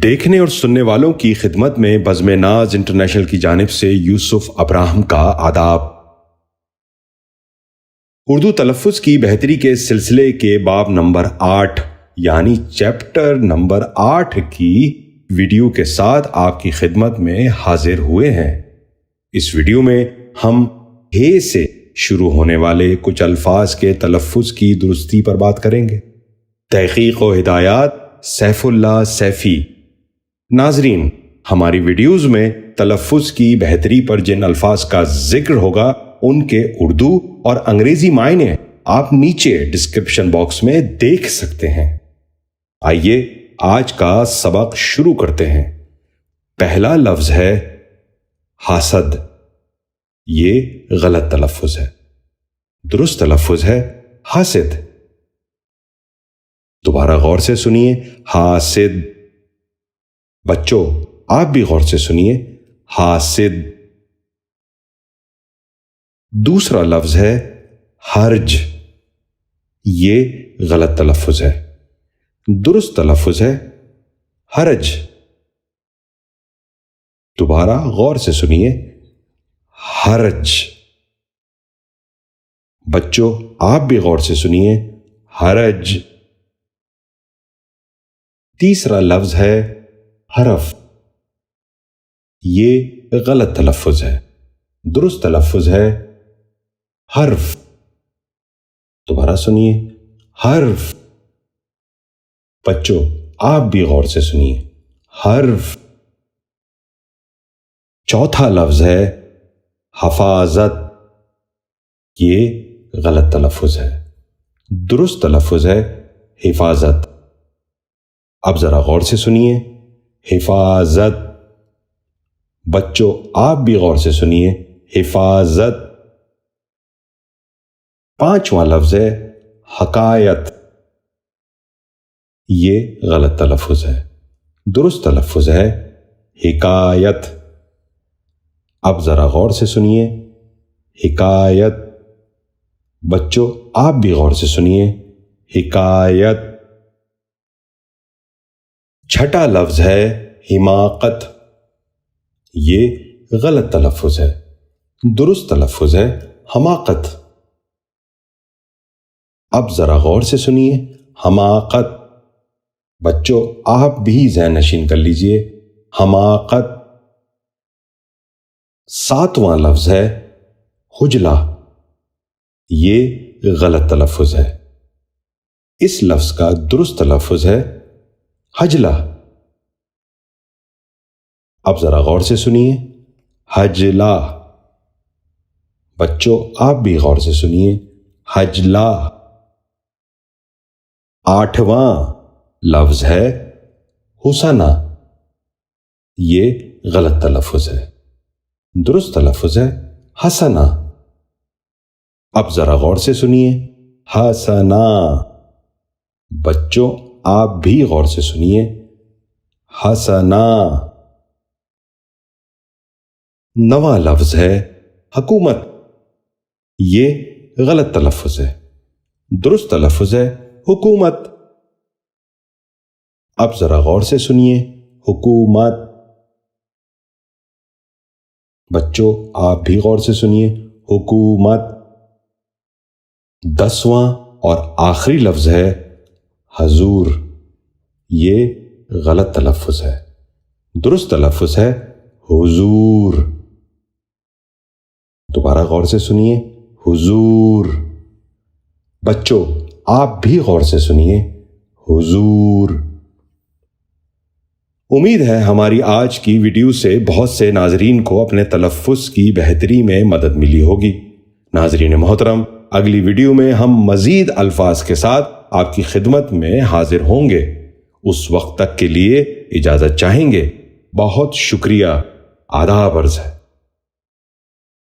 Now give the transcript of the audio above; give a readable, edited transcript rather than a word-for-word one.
دیکھنے اور سننے والوں کی خدمت میں بزم ناز انٹرنیشنل کی جانب سے یوسف ابراہم کا آداب۔ اردو تلفظ کی بہتری کے سلسلے کے باب نمبر 8 یعنی چیپٹر نمبر 8 کی ویڈیو کے ساتھ آپ کی خدمت میں حاضر ہوئے ہیں۔ اس ویڈیو میں ہم ہے سے شروع ہونے والے کچھ الفاظ کے تلفظ کی درستی پر بات کریں گے۔ تحقیق و ہدایات سیف اللہ سیفی۔ ناظرین، ہماری ویڈیوز میں تلفظ کی بہتری پر جن الفاظ کا ذکر ہوگا ان کے اردو اور انگریزی معنی آپ نیچے ڈسکرپشن باکس میں دیکھ سکتے ہیں۔ آئیے آج کا سبق شروع کرتے ہیں۔ پہلا لفظ ہے حاسد۔ یہ غلط تلفظ ہے، درست تلفظ ہے حاسد۔ دوبارہ غور سے سنیے، حاسد۔ بچوں آپ بھی غور سے سنیے، حاسد۔ دوسرا لفظ ہے حرج۔ یہ غلط تلفظ ہے، درست تلفظ ہے حرج۔ دوبارہ غور سے سنیے، حرج۔ بچوں آپ بھی غور سے سنیے، حرج۔ تیسرا لفظ ہے حرف۔ یہ غلط تلفظ ہے، درست تلفظ ہے حرف۔ دوبارہ سنیے، حرف۔ بچوں آپ بھی غور سے سنیے، حرف۔ چوتھا لفظ ہے حفاظت۔ یہ غلط تلفظ ہے، درست تلفظ ہے حفاظت۔ اب ذرا غور سے سنیے، حفاظت۔ بچوں آپ بھی غور سے سنیے، حفاظت۔ پانچواں لفظ ہے حکایت۔ یہ غلط تلفظ ہے، درست تلفظ ہے حکایت۔ اب ذرا غور سے سنیے، حکایت۔ بچوں آپ بھی غور سے سنیے، حکایت۔ چھٹا لفظ ہے حماقت۔ یہ غلط تلفظ ہے، درست تلفظ ہے حماقت۔ اب ذرا غور سے سنیے، حماقت۔ بچوں آپ بھی ذہن نشین کر لیجئے، حماقت۔ ساتواں لفظ ہے حجلہ۔ یہ غلط تلفظ ہے، اس لفظ کا درست تلفظ ہے حجلہ۔ اب ذرا غور سے سنیے، حجلہ۔ بچوں آپ بھی غور سے سنیے، حجلہ۔ آٹھواں لفظ ہے حسنہ۔ یہ غلط تلفظ ہے، درست تلفظ ہے حسنہ۔ اب ذرا غور سے سنیے، حسنہ۔ بچوں آپ بھی غور سے سنیے، حسنہ۔ نواں لفظ ہے حکومت۔ یہ غلط تلفظ ہے، درست تلفظ ہے حکومت۔ اب ذرا غور سے سنیے، حکومت۔ بچوں آپ بھی غور سے سنیے، حکومت۔ 10واں اور آخری لفظ ہے حضور۔ یہ غلط تلفظ ہے، درست تلفظ ہے حضور۔ دوبارہ غور سے سنیے، حضور۔ بچوں آپ بھی غور سے سنیے، حضور۔ امید ہے ہماری آج کی ویڈیو سے بہت سے ناظرین کو اپنے تلفظ کی بہتری میں مدد ملی ہوگی۔ ناظرین محترم، اگلی ویڈیو میں ہم مزید الفاظ کے ساتھ آپ کی خدمت میں حاضر ہوں گے۔ اس وقت تک کے لیے اجازت چاہیں گے۔ بہت شکریہ۔ آداب عرض ہے۔